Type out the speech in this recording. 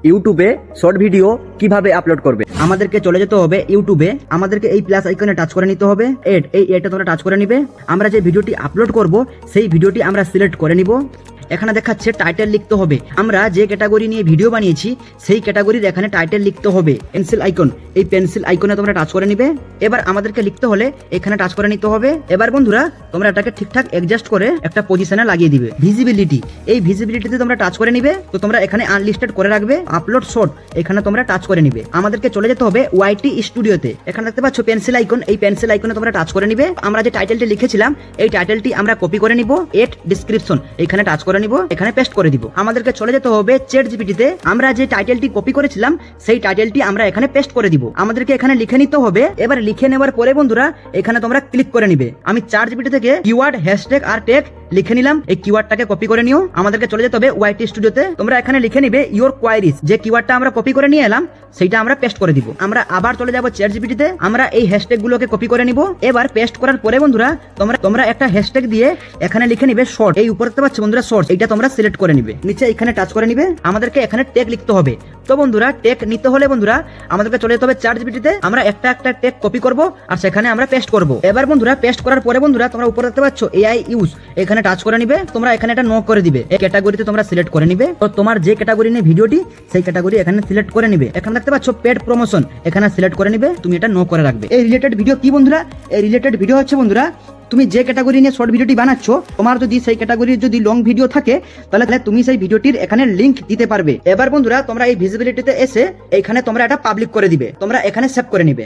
ইউটিউবে short video কিভাবে upload করবে। আমাদেরকে চলে যেতে হবে ইউটিউবে, আমাদেরকে এই প্লাস আইকনে টাচ করে নিতে হবে, এটা তোমরা টাচ করে নিবে। আমরা যে ভিডিওটি আপলোড করব সেই ভিডিওটি আমরা সিলেক্ট করে নিব। এখানে দেখাচ্ছে টাইটেল লিখতে হবে, আমরা যে ক্যাটাগরি নিয়ে ভিডিও বানিয়েছি সেই ক্যাটাগরির এখানে টাইটেল লিখতে হবে। পেন্সিল আইকন, এই পেন্সিল আইকনে তোমরা টাচ করে নিবে। এবার আমাদেরকে লিখতে হলে এখানে টাচ করে নিতে হবে। এবার বন্ধুরা তোমরা এটাকে ঠিকঠাক অ্যাডজাস্ট করে একটা পজিশনে লাগিয়ে দিবে। ভিজিবিলিটি, এই ভিজিবিলিটিতে তোমরা টাচ করে নিবে। তো তোমরা এখানে আনলিস্টেড করে রাখবে। আপলোড শর্ট, এখানে তোমরা টাচ করে নিবে। আমাদেরকে চলে যেতে হবে ওয়াইটি স্টুডিওতে। এখানে দেখতে পাচ্ছ পেন্সিল আইকন, এই পেন্সিল আইকনে তোমরা টাচ করে নিবে। আমরা যে টাইটেলটি লিখেছিলাম এই টাইটেলটি আমরা কপি করে নিব। এড ডেসক্রিপশন, এখানে টাচ করে নিব, এখানে পেস্ট করে দিব। আমাদেরকে চলে যেতে হবে চ্যাট জিপিটিতে। আমরা যে টাইটেলটি কপি করেছিলাম সেই টাইটেলটি আমরা এখানে পেস্ট করে দিব। আমাদেরকে এখানে লিখে নিতে হবে। এবার লিখে নেওয়ার পরে বন্ধুরা এখানে তোমরা ক্লিক করে নিবে। আমি চ্যাট জিপিটি থেকে কিওয়ার্ড, হ্যাশট্যাগ আর ট্যাগ লিখে নিলাম। এই কিওয়ার্ডটাকে কপি করে নিও। আমাদেরকে চলে যেতে হবে ওয়াইটি স্টুডিওতে। তোমরা এখানে লিখে নিবে ইওর কোয়ারিজ, যে কিওয়ার্ডটা আমরা কপি করে নিয়ে এলাম সেইটা আমরা পেস্ট করে দিব। আমরা আবার চলে যাব চ্যাট জিপিটিতে। আমরা এই হ্যাশট্যাগ গুলোকে কপি করে নিব। এবার পেস্ট করার পরে বন্ধুরা তোমরা একটা হ্যাশট্যাগ দিয়ে এখানে লিখে নিবে শর্ট। এই উপরে দেখতে পাচ্ছ বন্ধুরা শর্ট, এইটা তোমরা সিলেক্ট করে নিবে। নিচে এখানে টাচ করে নিবে। আমাদেরকে এখানে ট্যাগ লিখতে হবে। তো বন্ধুরা ট্যাগ নিতে হলে বন্ধুরা আমাদেরকে চলে যেতে হবে চ্যাট জিপিটিতে। আমরা একটা ট্যাগ কপি করব আর সেখানে আমরা পেস্ট করব। এবার বন্ধুরা পেস্ট করার পরে বন্ধুরা তোমরা উপরে দেখতে পাচ্ছ এআই ইউজ, এখানে টাচ করে নিবে। তোমরা এখানে এটা নো করে দিবে। এই ক্যাটাগরিতে তোমরা সিলেক্ট করে নিবে। তো তোমার যে ক্যাটাগরি নিয়ে ভিডিওটি সেই ক্যাটাগরি এখানে সিলেক্ট করে নিবে। এখানে দেখতে পাচ্ছ পেড প্রমোশন, এখানে সিলেক্ট করে নিবে। তুমি এটা নো করে রাখবে। এই রিলেটেড ভিডিও কি বন্ধুরা? এই রিলেটেড ভিডিও হচ্ছে বন্ধুরা তুমি যে ক্যাটাগরি নিয়ে শর্ট ভিডিওটি বানাচ্ছ, তোমার যদি সেই ক্যাটাগরির যদি লং ভিডিও থাকে তাহলে তুমি সেই ভিডিওটির এখানে লিংক দিতে পারবে। এবার বন্ধুরা তোমরা এই ভিজিবিলিটিতে এসে এখানে তোমরা এটা পাবলিক করে দিবে। তোমরা এখানে সেভ করে নিবে।